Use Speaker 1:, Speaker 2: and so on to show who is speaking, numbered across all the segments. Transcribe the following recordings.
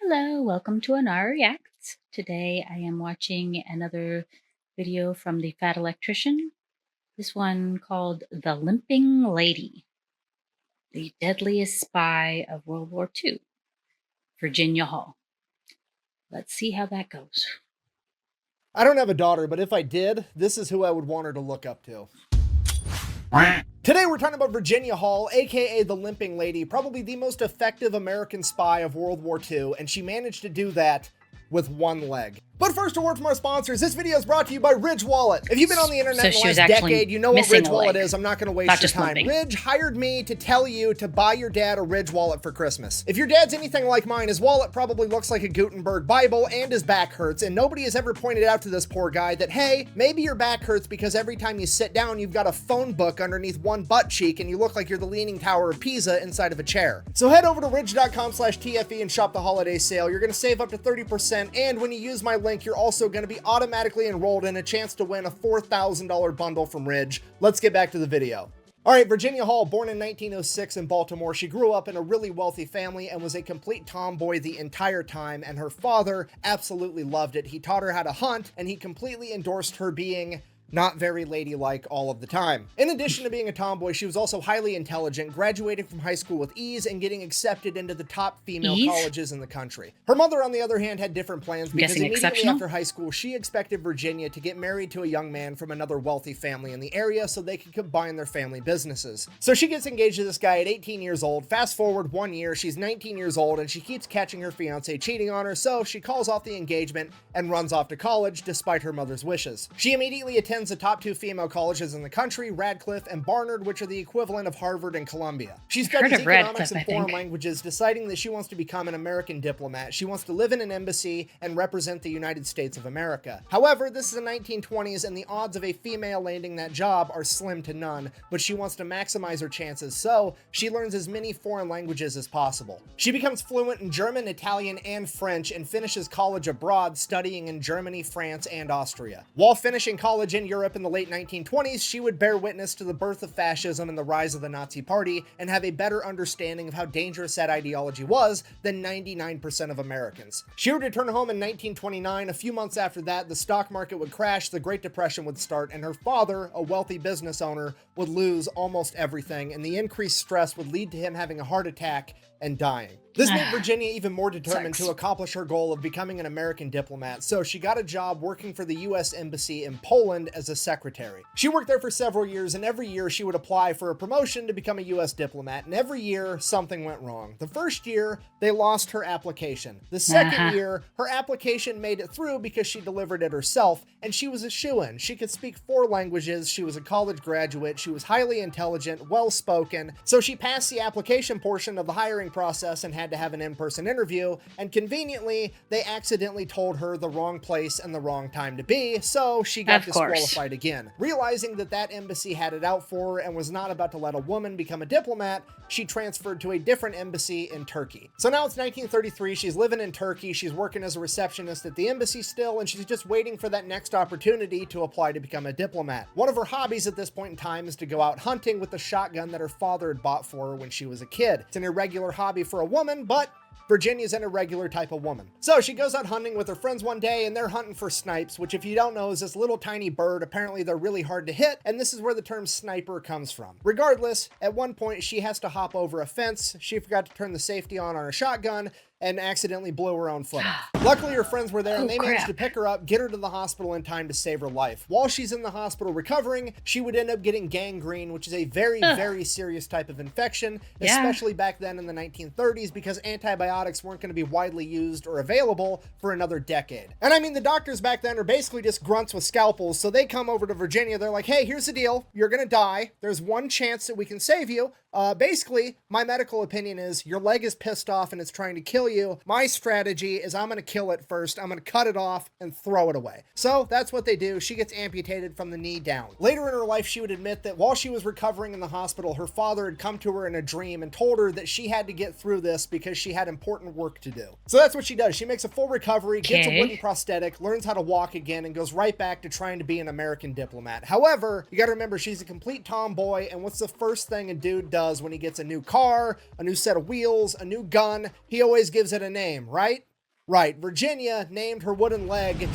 Speaker 1: Hello, welcome to Ennara Reacts. Today I am watching another video from the Fat Electrician. This one called The Limping Lady, the deadliest spy of World War II, Virginia Hall. Let's see how that goes.
Speaker 2: I don't have a daughter, but if I did, this is who I would want her to look up to. Today we're talking about Virginia Hall, aka the Limping Lady, probably the most effective American spy of World War II, and she managed to do that with one leg. But first, a word from our sponsors. This video is brought to you by Ridge Wallet. If you've been on the internet in the last decade, you know what Ridge Wallet is. I'm not going to waste your time. Ridge hired me to tell you to buy your dad a Ridge Wallet for Christmas. If your dad's anything like mine, his wallet probably looks like a Gutenberg Bible and his back hurts, and nobody has ever pointed out to this poor guy that, hey, maybe your back hurts because every time you sit down, you've got a phone book underneath one butt cheek and you look like you're the Leaning Tower of Pisa inside of a chair. So head over to ridge.com/TFE and shop the holiday sale. You're going to save up to 30%, and when you use my link, you're also going to be automatically enrolled in a chance to win a $4,000 bundle from Ridge. Let's get back to the video. All right, Virginia Hall, born in 1906 in Baltimore. She grew up in a really wealthy family and was a complete tomboy the entire time, and her father absolutely loved it. He taught her how to hunt, and he completely endorsed her being not very ladylike all of the time. In addition to being a tomboy, she was also highly intelligent, graduating from high school with ease and getting accepted into the top female colleges in the country. Her mother, on the other hand, had different plans because immediately after high school, she expected Virginia to get married to a young man from another wealthy family in the area so they could combine their family businesses. So she gets engaged to this guy at 18 years old. Fast forward 1 year, she's 19 years old and she keeps catching her fiance cheating on her, so she calls off the engagement and runs off to college despite her mother's wishes. She immediately attends the top two female colleges in the country, Radcliffe and Barnard, which are the equivalent of Harvard and Columbia. She studies economics and foreign languages, deciding that she wants to become an American diplomat. She wants to live in an embassy and represent the United States of America. However, this is the 1920s and the odds of a female landing that job are slim to none, but she wants to maximize her chances, so she learns as many foreign languages as possible. She becomes fluent in German, Italian, and French and finishes college abroad, studying in Germany, France, and Austria. While finishing college in Europe in the late 1920s, she would bear witness to the birth of fascism and the rise of the Nazi Party and have a better understanding of how dangerous that ideology was than 99% of Americans. She would return home in 1929. A few months after that, the stock market would crash, the Great Depression would start, and her father, a wealthy business owner, would lose almost everything, and the increased stress would lead to him having a heart attack and dying. This made Virginia even more determined to accomplish her goal of becoming an American diplomat, so she got a job working for the U.S. Embassy in Poland as a secretary. She worked there for several years, and every year she would apply for a promotion to become a U.S. diplomat, and every year something went wrong. The first year, they lost her application. The second year, her application made it through because she delivered it herself, and she was a shoo-in. She could speak 4 languages, she was a college graduate, she was highly intelligent, well-spoken, so she passed the application portion of the hiring process and had to have an in-person interview, and conveniently, they accidentally told her the wrong place and the wrong time to be, so she got disqualified again. Realizing that that embassy had it out for her and was not about to let a woman become a diplomat, she transferred to a different embassy in Turkey. So now it's 1933, she's living in Turkey, she's working as a receptionist at the embassy still, and she's just waiting for that next opportunity to apply to become a diplomat. One of her hobbies at this point in time is to go out hunting with the shotgun that her father had bought for her when she was a kid. It's an irregular hobby for a woman, but Virginia's an irregular type of woman. So she goes out hunting with her friends one day, and they're hunting for snipes, which if you don't know is this little tiny bird. Apparently they're really hard to hit, and this is where the term sniper comes from. Regardless, at one point she has to hop over a fence. She forgot to turn the safety on her shotgun and accidentally blew her own foot off. Luckily, her friends were there and they managed to pick her up, get her to the hospital in time to save her life. While she's in the hospital recovering, she would end up getting gangrene, which is a very serious type of infection, especially back then in the 1930s, because antibiotics weren't going to be widely used or available for another decade. And I mean, the doctors back then are basically just grunts with scalpels, so they come over to Virginia, they're like, hey, here's the deal, you're gonna die, there's one chance that we can save you. Basically, my medical opinion is your leg is pissed off and it's trying to kill you. My strategy is I'm going to kill it first. I'm going to cut it off and throw it away. So that's what they do. She gets amputated from the knee down. Later in her life, she would admit that while she was recovering in the hospital, her father had come to her in a dream and told her that she had to get through this because she had important work to do. So that's what she does. She makes a full recovery, gets a wooden prosthetic, learns how to walk again, and goes right back to trying to be an American diplomat. However, you got to remember, she's a complete tomboy, and what's the first thing a dude does when he gets a new car, a new set of wheels, a new gun? He always gives it a name, right? Right, Virginia named her wooden leg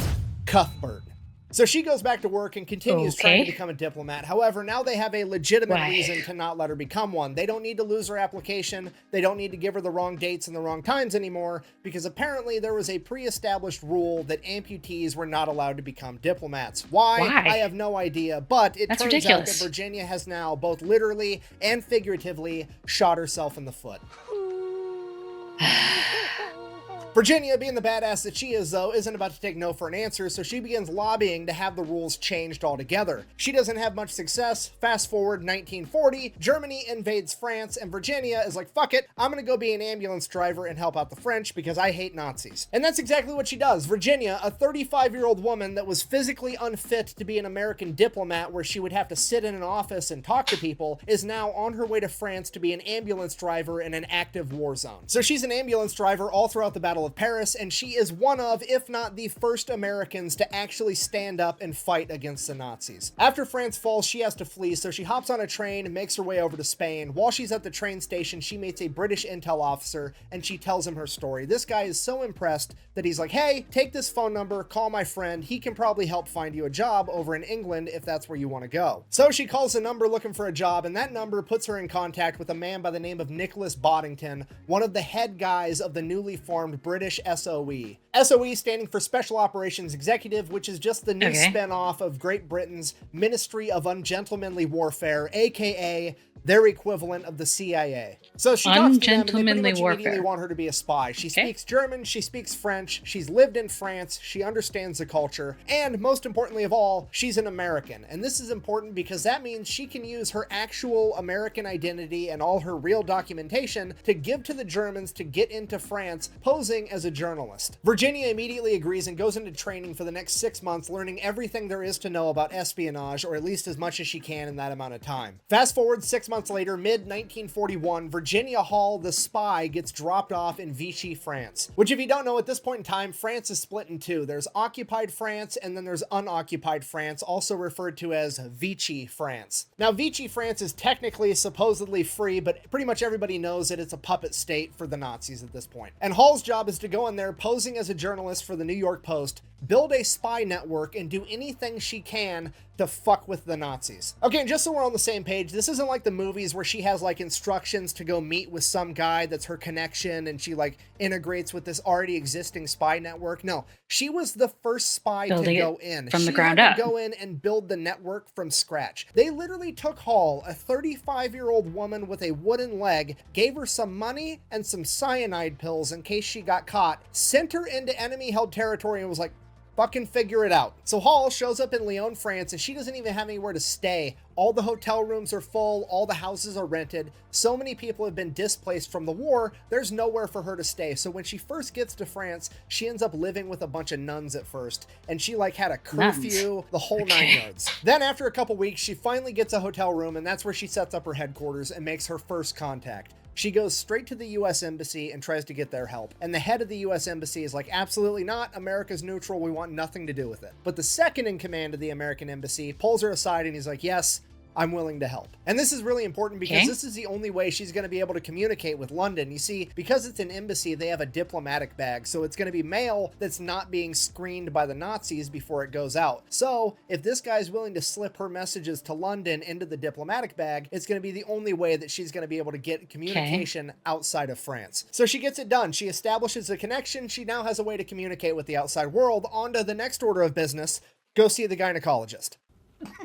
Speaker 2: Cuthbert. So she goes back to work and continues trying to become a diplomat. However, now they have a legitimate reason to not let her become one. They don't need to lose her application. They don't need to give her the wrong dates and the wrong times anymore, because apparently there was a pre-established rule that amputees were not allowed to become diplomats. Why? I have no idea, but it turns out that Virginia has now both literally and figuratively shot herself in the foot. Virginia, being the badass that she is, though, isn't about to take no for an answer, so she begins lobbying to have the rules changed altogether. She doesn't have much success. Fast forward 1940, Germany invades France, and Virginia is like, fuck it, I'm gonna go be an ambulance driver and help out the French because I hate Nazis. And that's exactly what she does. Virginia, a 35-year-old woman that was physically unfit to be an American diplomat where she would have to sit in an office and talk to people, is now on her way to France to be an ambulance driver in an active war zone. So she's an ambulance driver all throughout the Battle of Paris, and she is one of, if not the first Americans to actually stand up and fight against the Nazis. After France falls, she has to flee, so she hops on a train and makes her way over to Spain. While she's at the train station, she meets a British intel officer, and she tells him her story. This guy is so impressed that he's like, hey, take this phone number, call my friend. He can probably help find you a job over in England if that's where you want to go. So she calls the number looking for a job, and that number puts her in contact with a man by the name of Nicholas Boddington, one of the head guys of the newly formed British SOE. SOE standing for Special Operations Executive, which is just the new spin-off of Great Britain's Ministry of Ungentlemanly Warfare, aka their equivalent of the CIA. So she talks to them, and they pretty much immediately want her to be a spy. She speaks German, she speaks French, she's lived in France, she understands the culture, and most importantly of all, she's an American. And this is important because that means she can use her actual American identity and all her real documentation to give to the Germans to get into France, posing as a journalist. Virginia immediately agrees and goes into training for the next 6 months, learning everything there is to know about espionage, or at least as much as she can in that amount of time. Fast forward 6 months later, mid-1941, Virginia Hall, the spy, gets dropped off in Vichy, France. Which, if you don't know, at this point in time, France is split in two. There's occupied France, and then there's unoccupied France, also referred to as Vichy France. Now, Vichy France is technically, supposedly free, but pretty much everybody knows that it's a puppet state for the Nazis at this point. And Hall's job is to go in there, posing as a journalist for the New York Post, build a spy network, and do anything she can to fuck with the Nazis. Okay, and just so we're on the same page, this isn't like the movies where she has like instructions to go meet with some guy that's her connection and she like integrates with this already existing spy network. No, she was the first spy to go in. From the ground up. Go in and build the network from scratch. They literally took Hall, a 35-year-old woman with a wooden leg, gave her some money and some cyanide pills in case she got caught, sent her into enemy-held territory and was like, fucking figure it out. So Hall shows up in Lyon, France, and she doesn't even have anywhere to stay. All the hotel rooms are full, all the houses are rented. So many people have been displaced from the war, there's nowhere for her to stay. So when she first gets to France, she ends up living with a bunch of nuns at first, and she like had a curfew, the whole 9 yards. Then after a couple weeks, she finally gets a hotel room, and that's where she sets up her headquarters and makes her first contact. She goes straight to the U.S. Embassy and tries to get their help. And the head of the U.S. Embassy is like, absolutely not. America's neutral. We want nothing to do with it. But the second in command of the American Embassy pulls her aside and he's like, yes, I'm willing to help. And this is really important because this is the only way she's going to be able to communicate with London. You see, because it's an embassy, they have a diplomatic bag. So it's going to be mail that's not being screened by the Nazis before it goes out. So if this guy's willing to slip her messages to London into the diplomatic bag, it's going to be the only way that she's going to be able to get communication outside of France. So she gets it done. She establishes a connection. She now has a way to communicate with the outside world. On to the next order of business. Go see the gynecologist.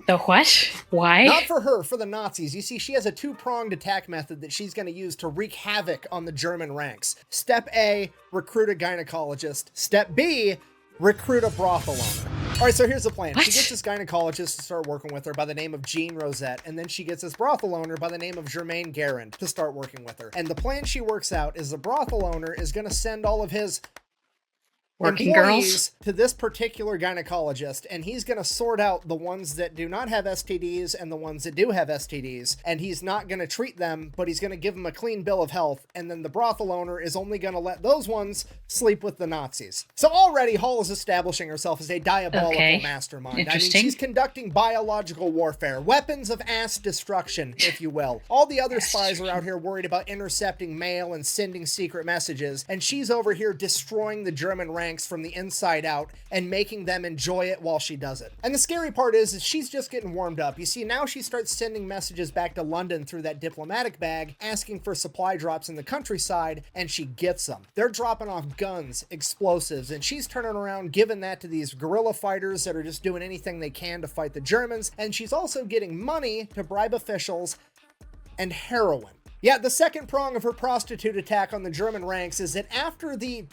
Speaker 1: The what? Why?
Speaker 2: Not for her, for the Nazis. You see, she has a two-pronged attack method that she's going to use to wreak havoc on the German ranks. Step A, recruit a gynecologist. Step B, recruit a brothel owner. All right, so here's the plan. What? She gets this gynecologist to start working with her by the name of Jean Rosette, and then she gets this brothel owner by the name of Germaine Garand to start working with her. And the plan she works out is the brothel owner is going to send all of his
Speaker 1: Working girls.
Speaker 2: to this particular gynecologist, and he's going to sort out the ones that do not have STDs and the ones that do have STDs, and he's not going to treat them, but he's going to give them a clean bill of health, and then the brothel owner is only going to let those ones sleep with the Nazis. So already Hall is establishing herself as a diabolical mastermind. I mean, she's conducting biological warfare, weapons of ass destruction, if you will. All the other spies are out here worried about intercepting mail and sending secret messages, and she's over here destroying the German ranks from the inside out and making them enjoy it while she does it. And the scary part is she's just getting warmed up. You see, now she starts sending messages back to London through that diplomatic bag, asking for supply drops in the countryside, and she gets them. They're dropping off guns, explosives, and she's turning around giving that to these guerrilla fighters that are just doing anything they can to fight the Germans, and she's also getting money to bribe officials and heroin. Yeah, the second prong of her prostitute attack on the German ranks is that after the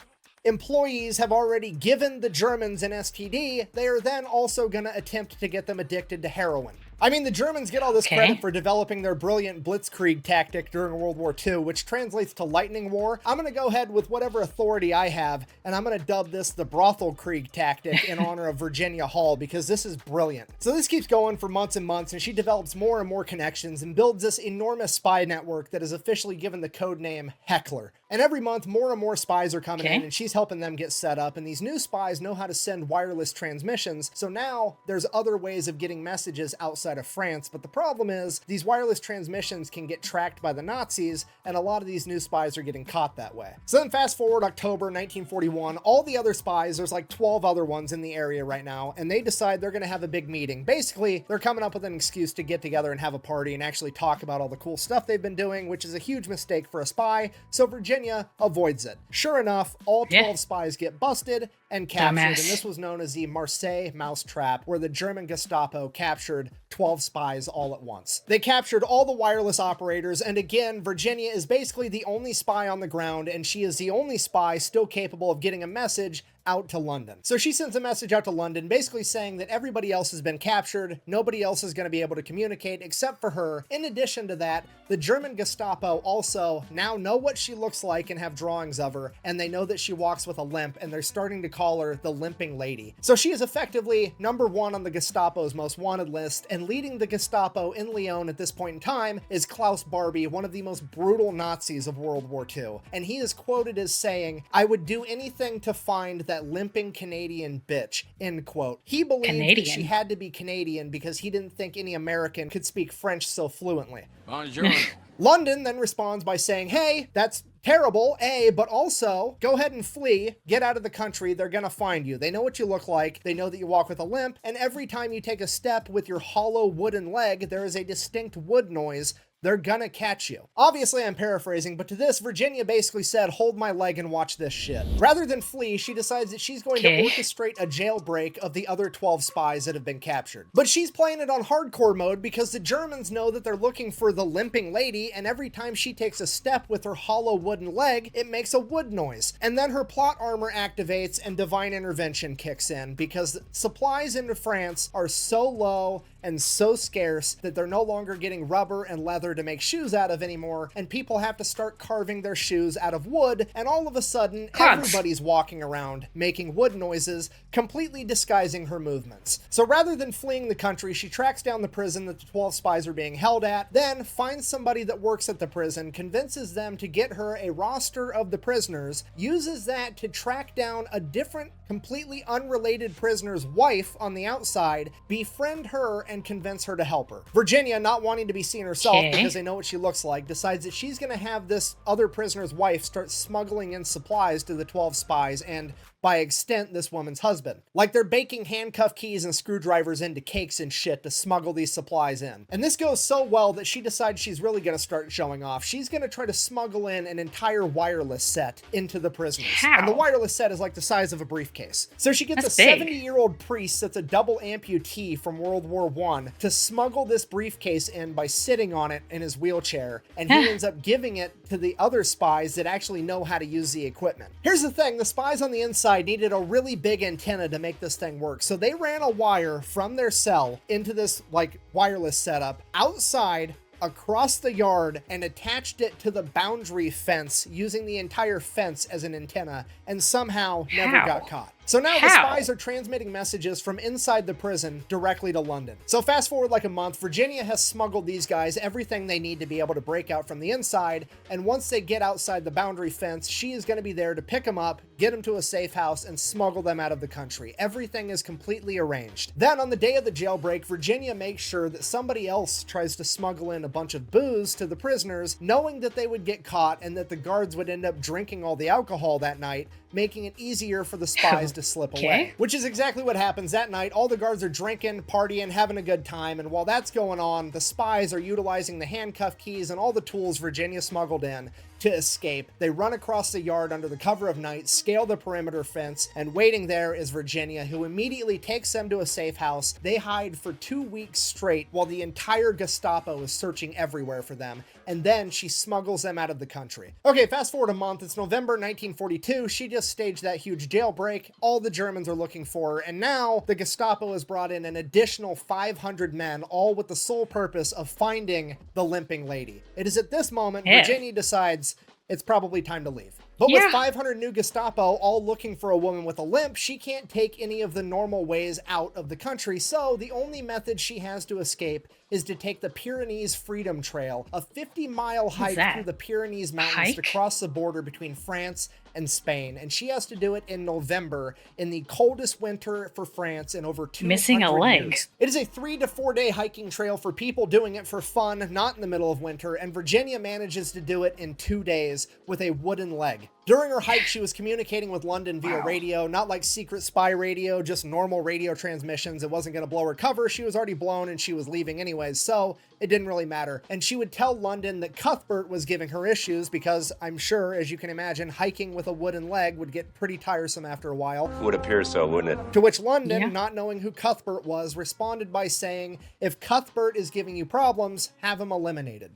Speaker 2: employees have already given the Germans an STD, they are then also going to attempt to get them addicted to heroin. I mean, the Germans get all this credit for developing their brilliant blitzkrieg tactic during World War II, which translates to lightning war. I'm going to go ahead with whatever authority I have, and I'm going to dub this the brothel krieg tactic in honor of Virginia Hall, because this is brilliant. So this keeps going for months and months, and she develops more and more connections and builds this enormous spy network that is officially given the code name Heckler. And every month, more and more spies are coming in, and she's helping them get set up, and these new spies know how to send wireless transmissions, so now there's other ways of getting messages outside of France, but the problem is these wireless transmissions can get tracked by the Nazis, and a lot of these new spies are getting caught that way. So then fast forward October 1941, all the other spies, there's like 12 other ones in the area right now, and they decide they're going to have a big meeting. Basically, they're coming up with an excuse to get together and have a party and actually talk about all the cool stuff they've been doing, which is a huge mistake for a spy, so Virginia avoids it. Sure enough, all 12 spies get busted and captured, and this was known as the Marseille Mousetrap, where the German Gestapo captured 12 spies all at once. They captured all the wireless operators, and again, Virginia is basically the only spy on the ground, and she is the only spy still capable of getting a message out to London. So she sends a message out to London basically saying that everybody else has been captured, nobody else is going to be able to communicate except for her. In addition to that, the German Gestapo also now know what she looks like and have drawings of her, and they know that she walks with a limp, and they're starting to call her the Limping Lady. So she is effectively #1 on the Gestapo's most wanted list, and leading the Gestapo in Lyon at this point in time is Klaus Barbie, one of the most brutal Nazis of World War II. And he is quoted as saying, "I would do anything to find that limping Canadian bitch," end quote. He believed that she had to be Canadian because he didn't think any American could speak French so fluently.
Speaker 3: Bonjour.
Speaker 2: London then responds by saying, hey, that's terrible, A, but also go ahead and flee, get out of the country, they're gonna find you. They know what you look like, they know that you walk with a limp, and every time you take a step with your hollow wooden leg, there is a distinct wood noise. They're gonna catch you. Obviously, I'm paraphrasing, but to this, Virginia basically said, hold my leg and watch this shit. Rather than flee, she decides that she's going to orchestrate a jailbreak of the other 12 spies that have been captured. But she's playing it on hardcore mode because the Germans know that they're looking for the Limping Lady, and every time she takes a step with her hollow wooden leg, it makes a wood noise. And then her plot armor activates and divine intervention kicks in because supplies into France are so low and so scarce that they're no longer getting rubber and leather to make shoes out of anymore, and people have to start carving their shoes out of wood, and all of a sudden, everybody's walking around making wood noises, completely disguising her movements. So rather than fleeing the country, she tracks down the prison that the 12 spies are being held at, then finds somebody that works at the prison, convinces them to get her a roster of the prisoners, uses that to track down a different, completely unrelated prisoner's wife on the outside, befriend her, and convince her to help her. Virginia, not wanting to be seen herself because they know what she looks like, decides that she's going to have this other prisoner's wife start smuggling in supplies to the 12 spies and, by extent, this woman's husband. Like they're baking handcuff keys and screwdrivers into cakes and shit to smuggle these supplies in. And this goes so well that she decides she's really going to start showing off. She's going to try to smuggle in an entire wireless set into the prisoners. And the wireless set is like the size of a briefcase. So she gets a 70-year-old priest that's a double amputee from World War I to smuggle this briefcase in by sitting on it in his wheelchair. And he ends up giving it to the other spies that actually know how to use the equipment. Here's the thing, the spies on the inside needed a really big antenna to make this thing work. So they ran a wire from their cell into this like wireless setup outside across the yard and attached it to the boundary fence using the entire fence as an antenna, and somehow never got caught. So now the spies are transmitting messages from inside the prison directly to London. So fast forward like a month, Virginia has smuggled these guys everything they need to be able to break out from the inside, and once they get outside the boundary fence, she is going to be there to pick them up, get them to a safe house, and smuggle them out of the country. Everything is completely arranged. Then on the day of the jailbreak, Virginia makes sure that somebody else tries to smuggle in a bunch of booze to the prisoners, knowing that they would get caught and that the guards would end up drinking all the alcohol that night, making it easier for the spies to slip away. Which is exactly what happens that night. All the guards are drinking, partying, having a good time, and while that's going on, the spies are utilizing the handcuff keys and all the tools Virginia smuggled in to escape. They run across the yard under the cover of night, scale the perimeter fence, and waiting there is Virginia, who immediately takes them to a safe house. They hide for 2 weeks straight while the entire Gestapo is searching everywhere for them, and then she smuggles them out of the country. Okay, fast forward a month. It's November 1942. She just staged that huge jailbreak. All the Germans are looking for her, and now the Gestapo has brought in an additional 500 men, all with the sole purpose of finding the Limping Lady. It is at this moment Virginia decides it's probably time to leave. But with 500 new Gestapo all looking for a woman with a limp, she can't take any of the normal ways out of the country, so the only method she has to escape is to take the Pyrenees Freedom Trail, a 50-mile hike through the Pyrenees Mountains to cross the border between France and Spain. And she has to do it in November, in the coldest winter for France in over 200
Speaker 1: missing a leg.
Speaker 2: years. It is a 3 to 4 day hiking trail for people doing it for fun, not in the middle of winter, and Virginia manages to do it in 2 days with a wooden leg. During her hike, she was communicating with London via radio, not like secret spy radio, just normal radio transmissions. It wasn't going to blow her cover. She was already blown and she was leaving anyways, so it didn't really matter. And she would tell London that Cuthbert was giving her issues because I'm sure, as you can imagine, hiking with a wooden leg would get pretty tiresome after a while.
Speaker 3: Would appear so, wouldn't it?
Speaker 2: To which London, not knowing who Cuthbert was, responded by saying, if Cuthbert is giving you problems, have him eliminated.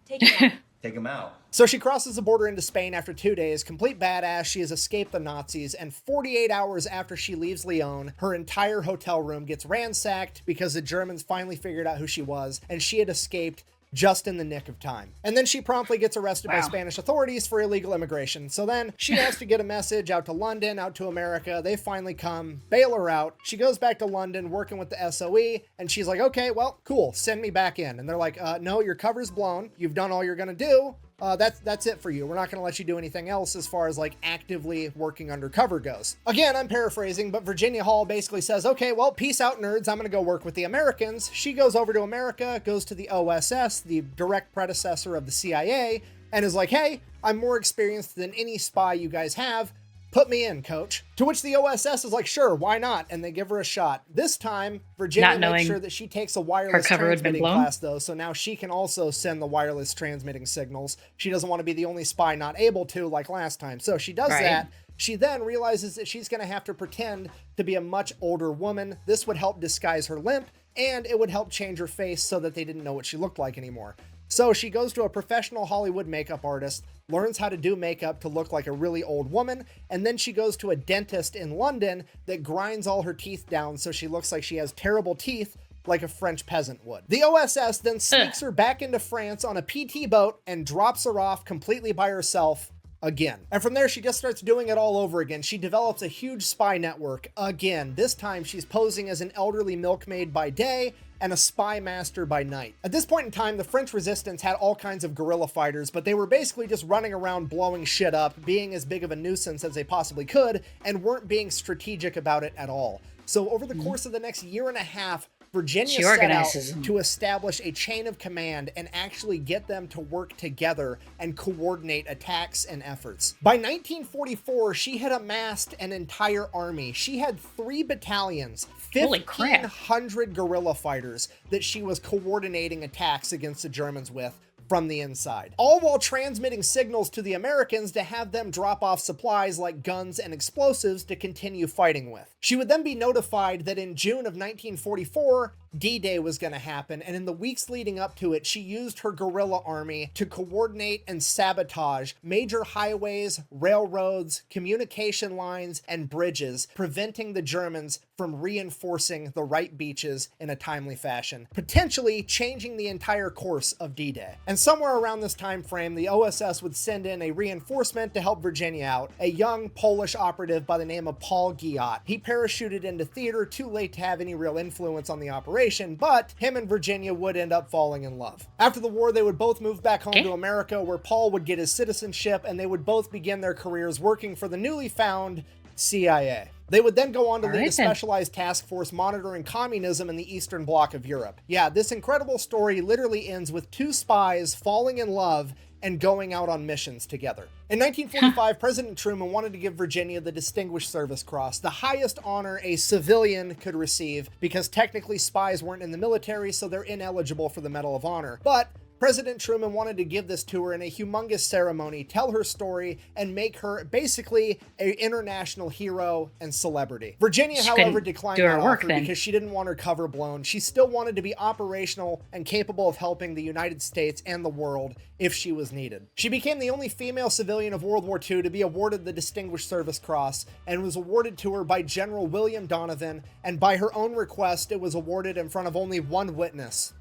Speaker 4: Take him out. Take him out.
Speaker 2: So she crosses the border into Spain after 2 days, complete badass. She has escaped the Nazis, and 48 hours after she leaves Lyon, her entire hotel room gets ransacked because the Germans finally figured out who she was, and she had escaped just in the nick of time. And then she promptly gets arrested by Spanish authorities for illegal immigration. So then she has to get a message out to London, out to America. They finally come, bail her out. She goes back to London working with the SOE, and she's like, okay, well, cool, send me back in. And they're like, no, your cover's blown. You've done all you're gonna do. That's it for you. We're not going to let you do anything else as far as like actively working undercover goes. Again, I'm paraphrasing, but Virginia Hall basically says, okay, well, peace out, nerds. I'm going to go work with the Americans. She goes over to America, goes to the OSS, the direct predecessor of the CIA, and is like, hey, I'm more experienced than any spy you guys have. Put me in, coach. To which the OSS is like, sure, why not? And they give her a shot. This time, Virginia makes sure that she takes a wireless transmitting class, though, so now she can also send the wireless transmitting signals. She doesn't want to be the only spy not able to, like last time. So she does that. She then realizes that she's going to have to pretend to be a much older woman. This would help disguise her limp, and it would help change her face so that they didn't know what she looked like anymore. So she goes to a professional Hollywood makeup artist, learns how to do makeup to look like a really old woman, and then she goes to a dentist in London that grinds all her teeth down so she looks like she has terrible teeth like a French peasant would. The OSS then sneaks her back into France on a PT boat and drops her off completely by herself again. And from there, she just starts doing it all over again. She develops a huge spy network again. This time, she's posing as an elderly milkmaid by day and a spy master by night. At this point in time, the French resistance had all kinds of guerrilla fighters, but they were basically just running around blowing shit up, being as big of a nuisance as they possibly could, and weren't being strategic about it at all. So over the course of the next year and a half, Virginia set out to establish a chain of command and actually get them to work together and coordinate attacks and efforts. By 1944, she had amassed an entire army. She had 3 battalions, 1,500 guerrilla fighters that she was coordinating attacks against the Germans with from the inside, all while transmitting signals to the Americans to have them drop off supplies like guns and explosives to continue fighting with. She would then be notified that in June of 1944, D-Day was going to happen, and in the weeks leading up to it, she used her guerrilla army to coordinate and sabotage major highways, railroads, communication lines, and bridges, preventing the Germans from reinforcing the right beaches in a timely fashion, potentially changing the entire course of D-Day. And somewhere around this time frame, the OSS would send in a reinforcement to help Virginia out, a young Polish operative by the name of Paul Giat. He parachuted into theater too late to have any real influence on the operation, but him and Virginia would end up falling in love. After the war, they would both move back home to America, where Paul would get his citizenship, and they would both begin their careers working for the newly found CIA. They would then go on to lead a specialized task force monitoring communism in the Eastern Bloc of Europe. Yeah, this incredible story literally ends with two spies falling in love and going out on missions together. In 1945, President Truman wanted to give Virginia the Distinguished Service Cross, the highest honor a civilian could receive, because technically spies weren't in the military, so they're ineligible for the Medal of Honor. But President Truman wanted to give this to her in a humongous ceremony, tell her story, and make her basically an international hero and celebrity. Virginia, however, declined that offer because she didn't want her cover blown. She still wanted to be operational and capable of helping the United States and the world if she was needed. She became the only female civilian of World War II to be awarded the Distinguished Service Cross, and was awarded to her by General William Donovan, and by her own request, it was awarded in front of only one witness,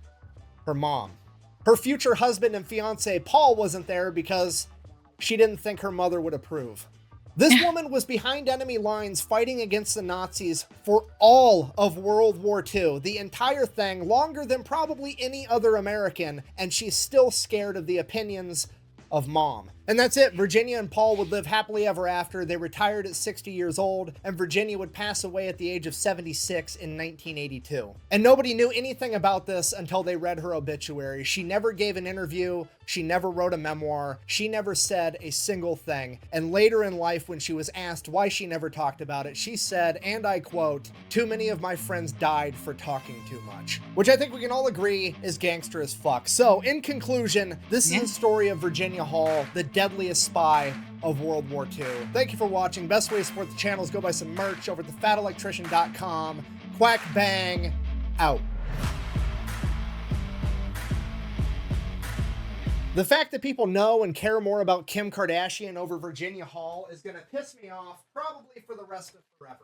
Speaker 2: her mom. Her future husband and fiance, Paul, wasn't there because she didn't think her mother would approve. This woman was behind enemy lines fighting against the Nazis for all of World War II, the entire thing, longer than probably any other American, and she's still scared of the opinions of mom. And that's it. Virginia and Paul would live happily ever after. They retired at 60 years old, and Virginia would pass away at the age of 76 in 1982. And nobody knew anything about this until they read her obituary. She never gave an interview. She never wrote a memoir. She never said a single thing. And later in life, when she was asked why she never talked about it, she said, and I quote, "Too many of my friends died for talking too much." Which I think we can all agree is gangster as fuck. So in conclusion, this is the story of Virginia Hall, the deadliest spy of World War II. Thank you for watching. Best way to support the channel is go buy some merch over at thefatelectrician.com. Quack bang out. The fact that people know and care more about Kim Kardashian over Virginia Hall is going to piss me off probably for the rest of forever.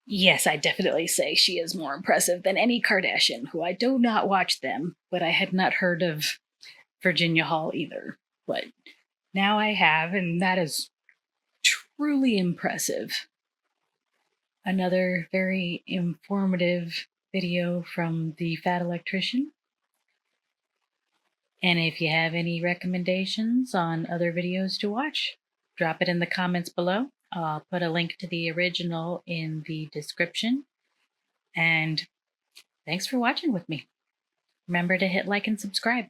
Speaker 1: Yes, I definitely say she is more impressive than any Kardashian, who I do not watch them, but I had not heard of Virginia Hall either. But now I have, and that is truly impressive. Another very informative video from the Fat Electrician. And if you have any recommendations on other videos to watch, drop it in the comments below. I'll put a link to the original in the description. And thanks for watching with me. Remember to hit like and subscribe.